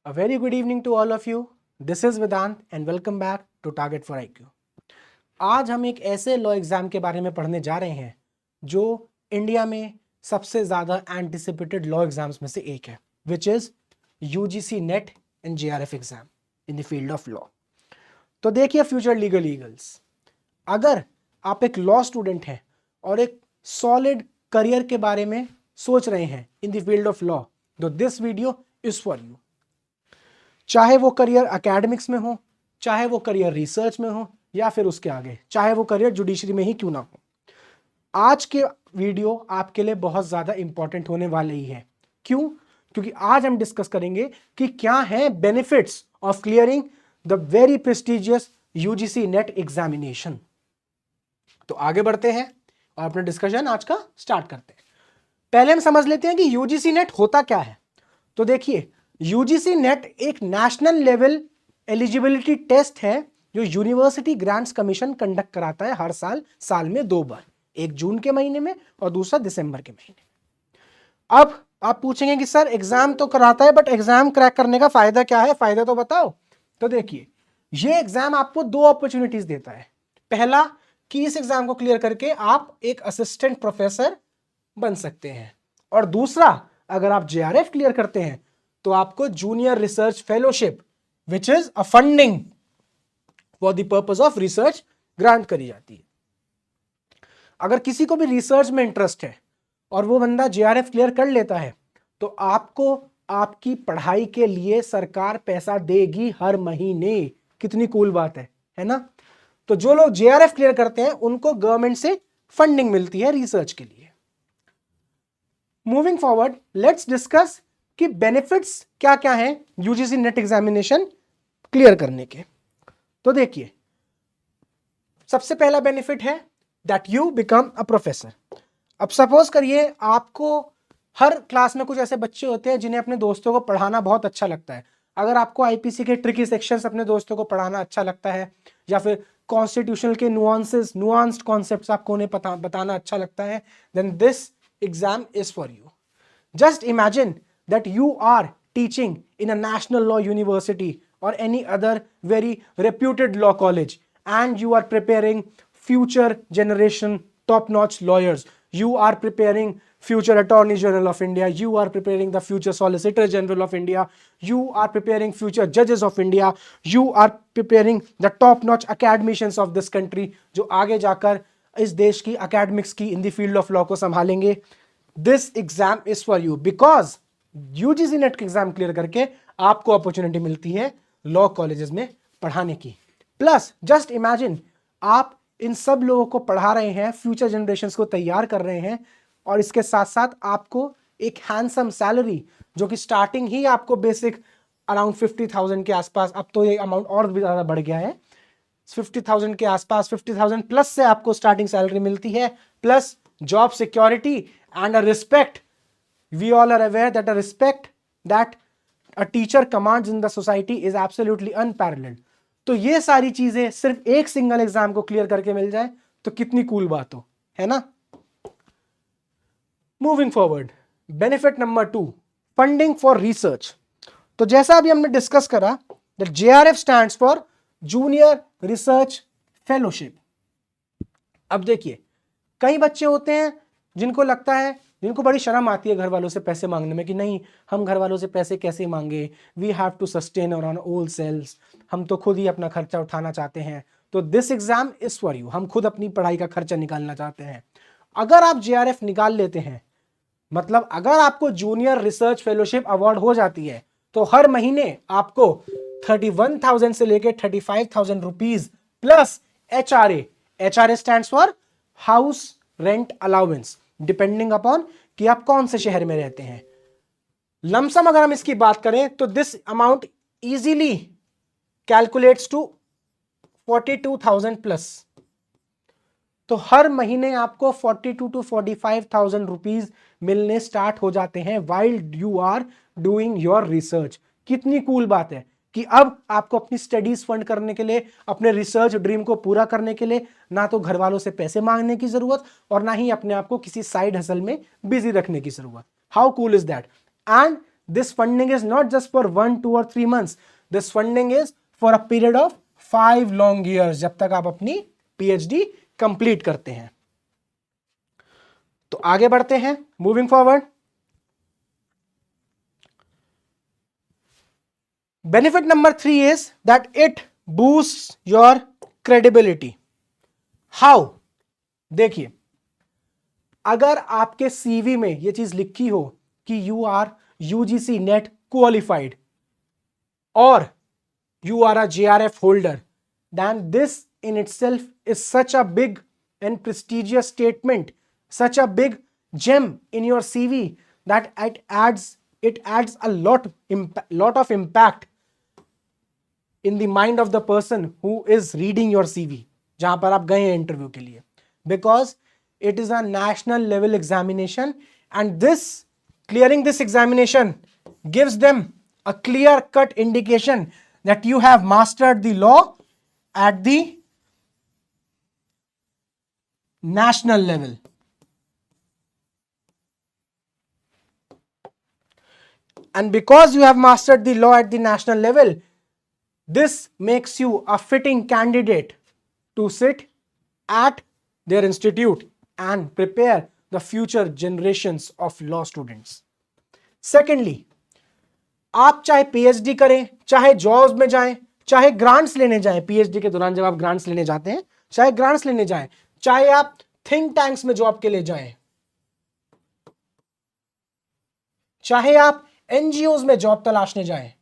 A very good evening to all of you. This is Vedant and welcome back to Target for IQ. आज हम एक ऐसे law exam के बारे में पढ़ने जा रहे हैं जो इंडिया में सबसे ज़्यादा एंटिसिपेटेड लॉ एग्जाम्स में से एक है, which is UGC net and JRF exam in the field of law. तो देखिए फ्यूचर लीगल ईगल्स, अगर आप एक लॉ स्टूडेंट हैं और एक सॉलिड करियर के बारे में सोच रहे हैं in the field of law, तो this video is for you. चाहे वो करियर एकेडमिक्स में हो, चाहे वो करियर रिसर्च में हो, या फिर उसके आगे चाहे वो करियर जुडिशरी में ही क्यों ना हो, आज के वीडियो आपके लिए बहुत ज़्यादा इंपॉर्टेंट होने वाले ही है। क्यों? क्योंकि आज हम डिस्कस करेंगे कि क्या है benefits of clearing the very prestigious UGC net examination. तो आगे बढ़ते हैं और अपना डिस्कशन आज का स्टार्ट करते हैं। पहले हम समझ लेते हैं कि यूजीसी नेट होता क्या है। तो देखिए, यूजीसी नेट एक नेशनल लेवल एलिजिबिलिटी टेस्ट है जो यूनिवर्सिटी ग्रांट्स कमीशन कंडक्ट कराता है हर साल में 2 बार, एक जून के महीने में और दूसरा दिसंबर के महीने में। अब आप पूछेंगे कि सर एग्जाम तो कराता है, बट एग्जाम क्रैक करने का फायदा क्या है, फायदा तो बताओ। तो देखिए, ये एग्जाम आपको 2 अपॉर्चुनिटीज देता है। पहला कि इस एग्जाम को क्लियर करके आप एक असिस्टेंट प्रोफेसर बन सकते हैं, और दूसरा अगर आप जेआरएफ क्लियर करते हैं तो आपको junior research fellowship which is a funding for the purpose of research grant करी जाती है। अगर किसी को भी रिसर्च में इंटरेस्ट है और वो बंदा जेआरएफ क्लियर कर लेता है तो आपको आपकी पढ़ाई के लिए सरकार पैसा देगी हर महीने। कितनी कूल बात है ना? तो जो लोग जेआरएफ क्लियर करते हैं उनको गवर्नमेंट से फंडिंग मिलती है रिसर्च के लिए। मूविंग फॉरवर्ड, लेट्स डिस्कस कि बेनिफिट्स क्या क्या हैं यूजीसी नेट एग्जामिनेशन क्लियर करने के। तो देखिए, सबसे पहला बेनिफिट है that you become a professor. अब सपोज करिए आपको हर क्लास में कुछ ऐसे बच्चे होते हैं जिन्हें अपने दोस्तों को पढ़ाना बहुत अच्छा लगता है। अगर आपको आईपीसी के ट्रिकी सेक्शंस अपने दोस्तों को पढ़ाना अच्छा लगता है, या फिर कॉन्स्टिट्यूशनल के नुआंस्ड कॉन्सेप्ट्स आपको उन्हें बताना अच्छा लगता है, then this exam is for you. Just imagine that you are teaching in a national law university or any other very reputed law college, and you are preparing future generation top-notch lawyers. You are preparing future Attorney General of India. You are preparing the future Solicitor General of India. You are preparing future judges of India. You are preparing the top-notch academicians of this country जो आगे जाकर इस देश की academics की इन the field of law को संभालेंगे। This exam is for you because UGC net के एग्जाम क्लियर करके आपको अपॉर्चुनिटी मिलती है लॉ कॉलेजेस में पढ़ाने की। प्लस जस्ट इमेजिन, आप इन सब लोगों को पढ़ा रहे हैं, फ्यूचर जनरेशंस को तैयार कर रहे हैं, और इसके साथ साथ आपको एक हैंडसम सैलरी जो कि स्टार्टिंग ही आपको बेसिक अराउंड 50,000 के आसपास, अब तो ये अमाउंट और भी ज़्यादा बढ़ गया है, 50,000 के आसपास, 50,000 प्लस से आपको स्टार्टिंग सैलरी मिलती है, plus job security and a respect. We all are aware that a respect that a teacher commands in the society is absolutely unparalleled. तो ये सारी चीजें सिर्फ एक सिंगल एग्जाम को क्लियर करके मिल जाए तो कितनी कूल बात हो, है ना? Moving forward, benefit number 2, funding for research. तो जैसा अभी हमने डिस्कस करा that JRF stands for junior research fellowship. अब देखिए, कई बच्चे होते हैं जिनको लगता है, जिनको बड़ी शर्म आती है घर वालों से पैसे मांगने में कि नहीं, हम घर वालों से पैसे कैसे मांगे, we have to sustain our own selves, हम तो खुद ही अपना खर्चा उठाना चाहते हैं। तो this exam is for you. हम खुद अपनी पढ़ाई का खर्चा निकालना चाहते हैं। अगर आप जेआरएफ निकाल लेते हैं, मतलब अगर आपको जूनियर रिसर्च फेलोशिप अवार्ड हो जाती है, तो हर महीने आपको 31,000 से लेकर 35,000 rupees plus HRA. HRA stands for house rent allowance, depending upon कि आप कौन से शहर में रहते हैं। लमसम अगर हम इसकी बात करें तो this amount easily calculates to 42,000 plus. तो हर महीने आपको 42 to 45,000 रुपीज मिलने स्टार्ट हो जाते हैं while you are doing your research. कितनी कूल बात है कि अब आपको अपनी स्टडीज फंड करने के लिए, अपने रिसर्च ड्रीम को पूरा करने के लिए ना तो घर वालों से पैसे मांगने की जरूरत और ना ही अपने आप को किसी साइड हसल में बिजी रखने की जरूरत। How cool is that? And This funding is not just for 1, 2 or 3 months. This funding is for a period of 5 long years, जब तक आप अपनी PhD कंप्लीट करते हैं। तो आगे बढ़ते हैं, moving forward. Benefit number 3 is that it boosts your credibility. How? देखिए, अगर आपके CV में ये चीज लिखी हो कि you are UGC NET qualified or you are a JRF holder, then this in itself is such a big and prestigious statement, such a big gem in your CV that it adds a lot of impact in the mind of the person who is reading your CV, जहां पर आप गए हैं interview के लिए, because it is a national level examination and this clearing this examination gives them a clear cut indication that you have mastered the law at the national level. And because you have mastered the law at the national level, this makes you a fitting candidate to sit at their institute and prepare the future generations of law students. Secondly, आप चाहे PhD करें, चाहे jobs में जाएं, चाहे grants लेने जाएं, PhD के दौरान जब आप ग्रांट्स लेने जाते हैं, चाहे ग्रांट्स लेने जाएं, चाहे आप थिंक टैंक्स में जॉब के लिए जाएं, चाहे आप NGOs में जॉब तलाशने जाएं,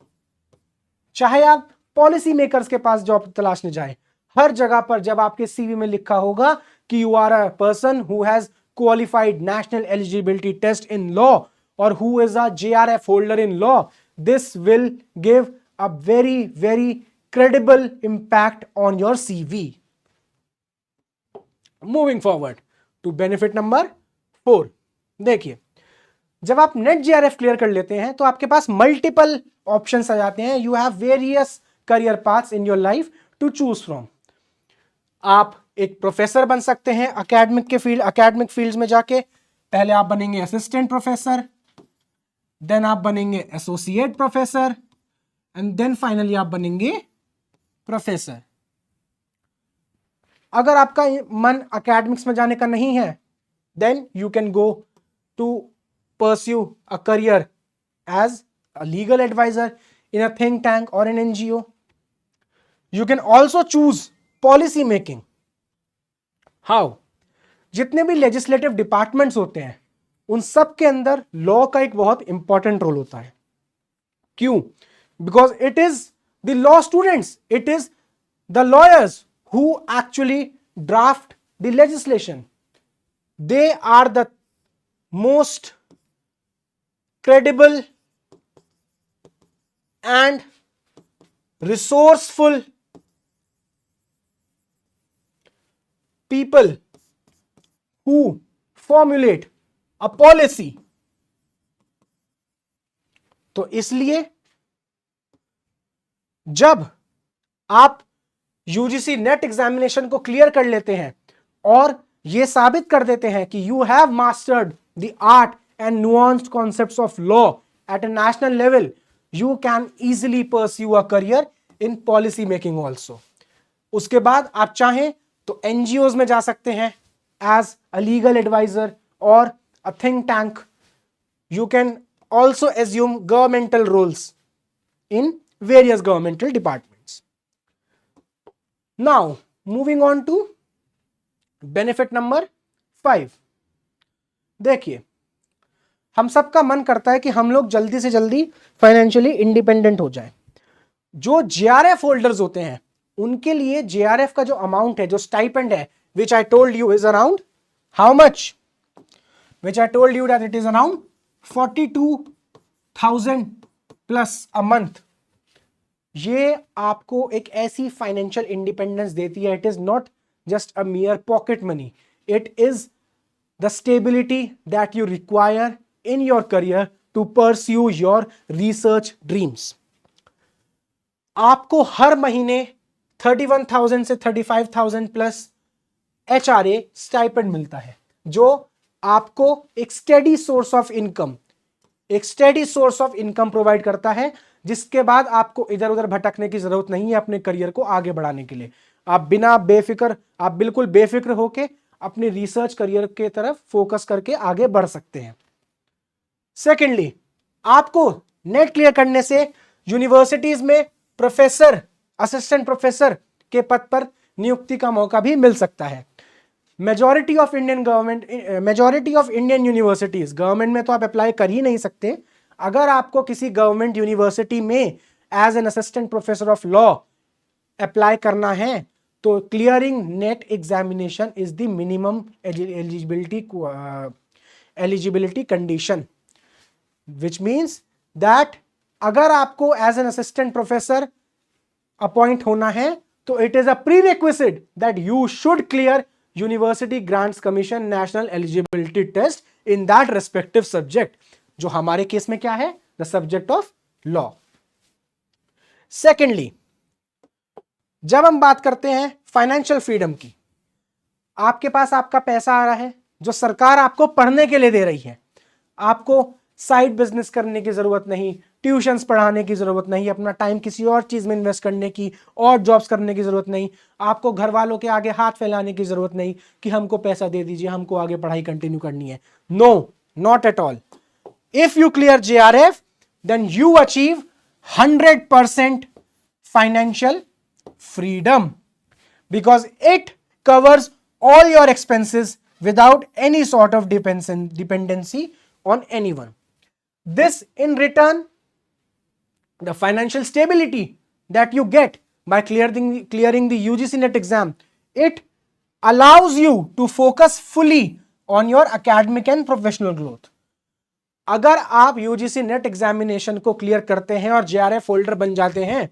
चाहे आप पॉलिसी मेकर्स के पास जॉब तलाशने जाएं, हर जगह पर जब आपके CV में लिखा होगा कि you are a person who has qualified national eligibility test in law और who is a JRF holder in law, this will give a very credible impact on your CV. Moving forward to benefit number 4. देखिए, जब आप net JRF clear कर लेते हैं तो आपके पास multiple options आ जाते हैं. You have various career paths in your life to choose from. आप एक प्रोफेसर बन सकते हैं एकेडमिक फील्ड्स में जाके. पहले आप बनेंगे असिस्टेंट प्रोफेसर, देन आप बनेंगे associate professor and then finally आप बनेंगे प्रोफेसर. अगर आपका मन एकेडमिक्स में जाने का नहीं है, then you can go to pursue a career as a legal advisor in a think tank or an NGO. You can also choose policy making. How? जितने भी legislative departments होते हैं, उन सब के अंदर लॉ का एक बहुत इंपॉर्टेंट रोल होता है. क्यों? Because it is the law students, it is the lawyers who actually draft the legislation. They are the most credible and resourceful people who formulate a policy. तो इसलिए जब आप यूजीसी नेट एग्जामिनेशन को clear कर लेते हैं और यह साबित कर देते हैं कि you have mastered the art and nuanced concepts of law at a national level, you can easily pursue a career in policy making also. उसके बाद आप चाहें तो NGOs में जा सकते हैं as a legal advisor or a think tank. You can also assume governmental roles in various governmental departments. Now, moving on to benefit number 5. देखिए, हम सबका मन करता है कि हम लोग जल्दी से जल्दी फाइनेंशियली इंडिपेंडेंट हो जाएं. जो JRF होल्डर्स होते हैं उनके लिए JRF का जो अमाउंट है, जो स्टाइपेंड है, which I told you is around how much? Which I told you that it is around 42,000 plus a month. ये आपको एक ऐसी फाइनेंशियल इंडिपेंडेंस देती है. It is not just a मियर pocket money, it is the stability that you require in your career to pursue your research dreams. आपको हर महीने 31,000 से 35,000 plus HRA stipend मिलता है, जो आपको एक स्टेडी सोर्स ऑफ इनकम एक steady source of income provide करता है, जिसके बाद आपको इधर उधर भटकने की जरूरत नहीं है अपने करियर को आगे बढ़ाने के लिए। आप बिल्कुल बेफिक्र होके अपनी रिसर्च करियर के तरफ फोकस करके आगे बढ़ सकते हैं। सेकेंडली, आपको नेट क्लियर करने से यूनिवर्सिटीज में प्रोफेसर, असिस्टेंट प्रोफेसर के पद पर नियुक्ति का मौका भी मिल सकता है। Majority of Indian universities, government में तो आप अप्लाई कर ही नहीं सकते, अगर आपको किसी गवर्नमेंट यूनिवर्सिटी में as an assistant professor of law apply करना है तो clearing NET examination is the minimum eligibility condition, which means that अगर आपको as an assistant professor appoint होना है तो it is a prerequisite that you should clear University Grants Commission National eligibility test in that respective subject, जो हमारे case में क्या है, the subject of law. Secondly, जब हम बात करते हैं फाइनेंशियल फ्रीडम की, आपके पास आपका पैसा आ रहा है जो सरकार आपको पढ़ने के लिए दे रही है, आपको साइड बिजनेस करने की जरूरत नहीं, ट्यूशंस पढ़ाने की जरूरत नहीं, अपना टाइम किसी और चीज में इन्वेस्ट करने की और जॉब्स करने की जरूरत नहीं, आपको घर वालों के आगे हाथ फैलाने की जरूरत नहीं कि हमको पैसा दे दीजिए, हमको आगे पढ़ाई कंटिन्यू करनी है। No, not at all. If you clear JRF then you achieve 100% financial freedom because it covers all your expenses without any sort of dependency on anyone. This in return, the financial stability that you get by clearing the UGC NET exam, it allows you to focus fully on your academic and professional growth. अगर आप UGC NET examination को clear करते हैं और JRF holder बन जाते हैं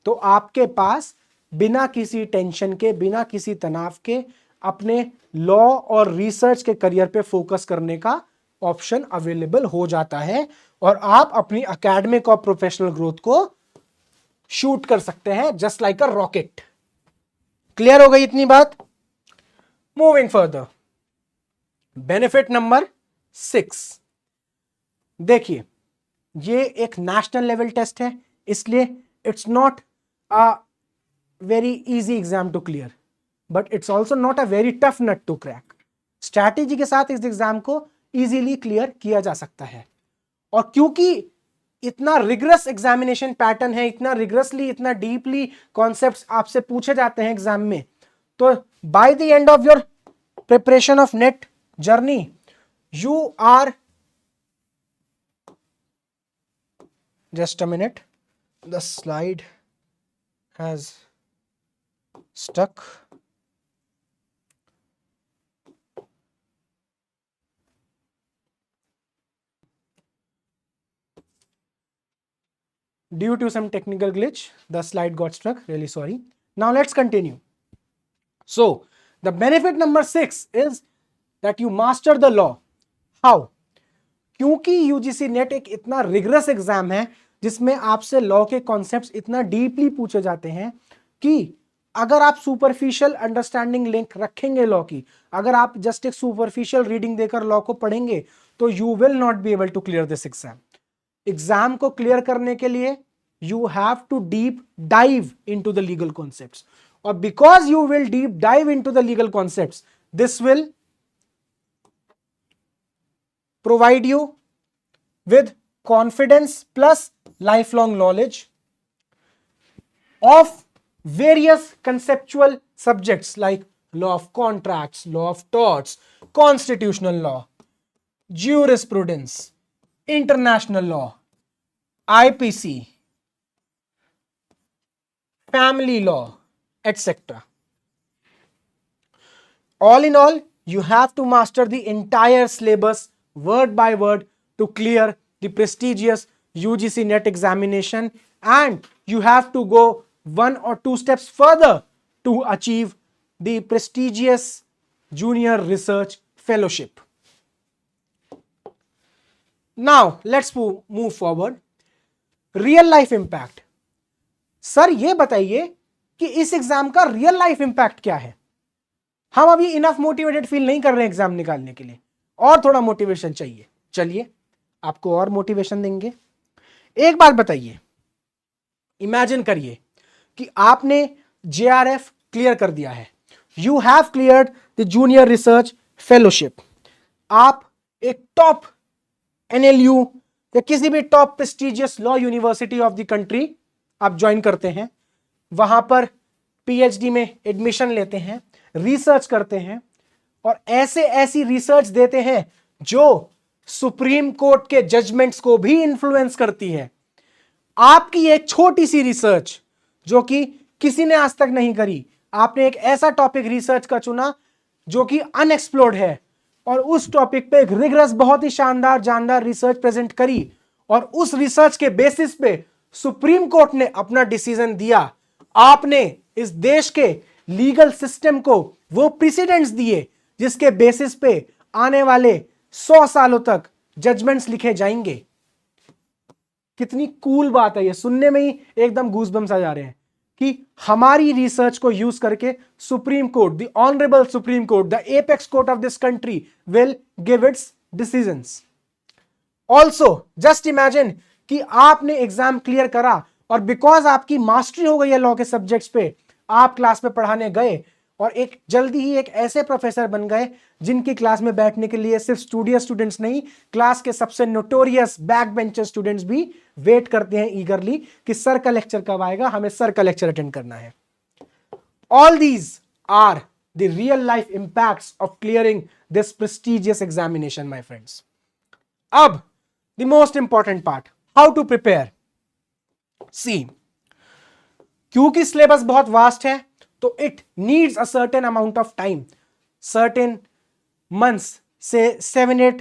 तो आपके पास बिना किसी टेंशन के, बिना किसी तनाव के अपने लॉ और रिसर्च के करियर पे फोकस करने का ऑप्शन अवेलेबल हो जाता है और आप अपनी एकेडमिक और प्रोफेशनल ग्रोथ को शूट कर सकते हैं just like a rocket. Clear हो गई इतनी बात? Moving further, benefit number 6। देखिए, ये एक नेशनल लेवल टेस्ट है, इसलिए it's not a very easy exam to clear, but it's also not a very tough nut to crack. Strategy के साथ इस एग्जाम को इजीली क्लियर किया जा सकता है, और क्योंकि इतना रिगरस एग्जामिनेशन पैटर्न है, इतना रिगरसली, इतना डीपली कॉन्सेप्ट्स आपसे पूछे जाते हैं एग्जाम में, तो by the end of your preparation of NET journey you are, just a minute, the slide has stuck. Due to some technical glitch, the slide got stuck. Really sorry. Now let's continue. So, the benefit number 6 is that you master the law. How? क्योंकि UGC net एक इतना rigorous exam है जिसमें आपसे law के concepts इतना deeply पूछे जाते हैं कि अगर आप सुपरफिशियल अंडरस्टैंडिंग लिंक रखेंगे लॉ की, अगर आप जस्ट एक सुपरफिशियल रीडिंग देकर लॉ को पढ़ेंगे तो you will not be able to clear this exam. Exam को क्लियर करने के लिए you have to deep dive into the legal concepts, और because you will deep dive into the legal concepts, this will provide you with confidence plus lifelong knowledge of various conceptual subjects like law of contracts, law of torts, constitutional law, jurisprudence, international law, IPC, family law, etc. All in all, you have to master the entire syllabus word by word to clear the prestigious UGC NET examination, and you have to go 1 or 2 steps further to achieve the prestigious Junior Research Fellowship. Now let's move forward. Real life impact. Sir ये बताइए कि इस exam का real life impact क्या है? हम अभी enough motivated feel नहीं कर रहे हैं एग्जाम निकालने के लिए, और थोड़ा मोटिवेशन चाहिए। चलिए आपको और मोटिवेशन देंगे। एक बात बताइए, इमेजिन करिए कि आपने JRF क्लियर कर दिया है, you have cleared the junior research fellowship, आप एक टॉप NLU या किसी भी top prestigious law university of the country आप ज्वाइन करते हैं, वहां पर PhD में एडमिशन लेते हैं, रिसर्च करते हैं और ऐसी रिसर्च देते हैं जो सुप्रीम कोर्ट के जजमेंट्स को भी इन्फ्लुएंस करती है। आपकी एक छोटी सी रिसर्च जो कि किसी ने आज तक नहीं करी, आपने एक ऐसा टॉपिक रिसर्च का चुना जो कि अनएक्सप्लोर्ड है और उस टॉपिक पे एक रिगरस बहुत ही शानदार जानदार रिसर्च प्रेजेंट करी और उस रिसर्च के बेसिस पे सुप्रीम कोर्ट ने अपना डिसीजन दिया। आपने इस देश के लीगल सिस्टम को वो प्रेसिडेंट्स दिए जिसके बेसिस पे आने वाले 100 सालों तक जजमेंट्स लिखे जाएंगे। कितनी कूल बात है ये, सुनने में ही एकदम गूज़बम्स आ जा रहे हैं कि हमारी रिसर्च को यूज करके supreme court, the honourable supreme court, the apex court of this country will give its decisions. Also just imagine कि आपने एग्जाम क्लियर करा और बिकॉज आपकी मास्टरी हो गई है लॉ के सब्जेक्ट्स पे, आप क्लास में पढ़ाने गए और एक जल्दी ही एक ऐसे प्रोफेसर बन गए जिनकी क्लास में बैठने के लिए सिर्फ स्टूडेंट्स नहीं, क्लास के सबसे नोटोरियस बैक बेंचर स्टूडेंट्स भी वेट करते हैं ईगरली कि सर का लेक्चर कब आएगा, हमें सर का लेक्चर अटेंड करना है। All these are the real life impacts of clearing this prestigious examination my friends. अब the most important part, how to prepare. See, क्योंकि सिलेबस बहुत वास्ट है तो it needs a certain amount of time, certain months से 7-8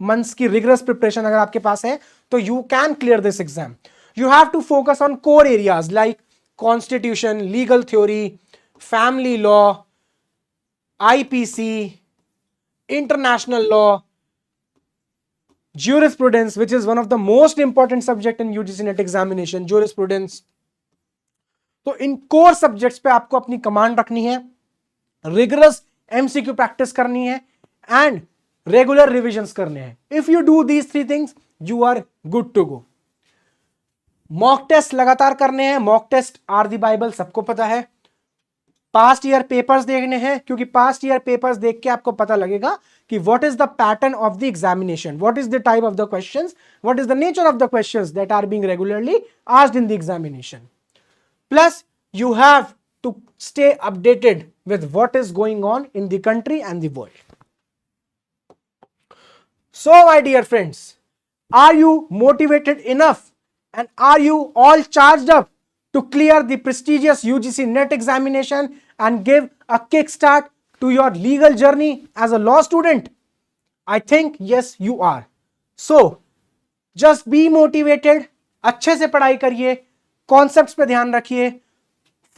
months की rigorous preparation अगर आपके पास है तो you can clear this exam. You have to focus on core areas like constitution, legal theory, family law, IPC, international law, jurisprudence, which is one of the most important subject in UGC NET examination, jurisprudence। तो इन core subjects पे आपको अपनी command रखनी है, rigorous MCQ practice करनी है and regular revisions करने हैं। If you do these 3 things you are good to go. Mock test लगातार करने हैं, mock test are the Bible, सबको पता है। पास्ट ईयर पेपर्स देखने हैं क्योंकि पास्ट ईयर पेपर्स देख के आपको पता लगेगा कि what is the pattern of the examination, what is the type of the questions, what is the nature of the questions that are being regularly asked in the examination. Plus, you have to stay updated with what is going on in the country and the world. So, my dear friends, are you motivated enough and are you all charged up to clear the prestigious UGC NET examination and give a kickstart to your legal journey as a law student? I think yes, you are. So, just be motivated, अच्छे से पढ़ाई करिए, concepts पे ध्यान रखिए,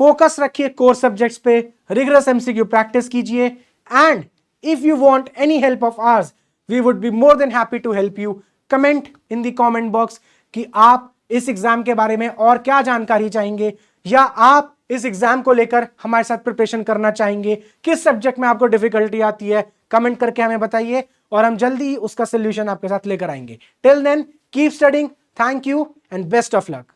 focus रखिए core subjects पे, rigorous MCQ practice कीजिए and if you want any help of ours we would be more than happy to help you. Comment in the comment box कि आप इस एग्जाम के बारे में और क्या जानकारी चाहेंगे या आप इस एग्जाम को लेकर हमारे साथ प्रिपरेशन करना चाहेंगे, किस सब्जेक्ट में आपको डिफिकल्टी आती है, कमेंट करके हमें बताइए और हम जल्दी ही उसका सोल्यूशन आपके साथ लेकर आएंगे। Till then keep studying, thank you and best of luck.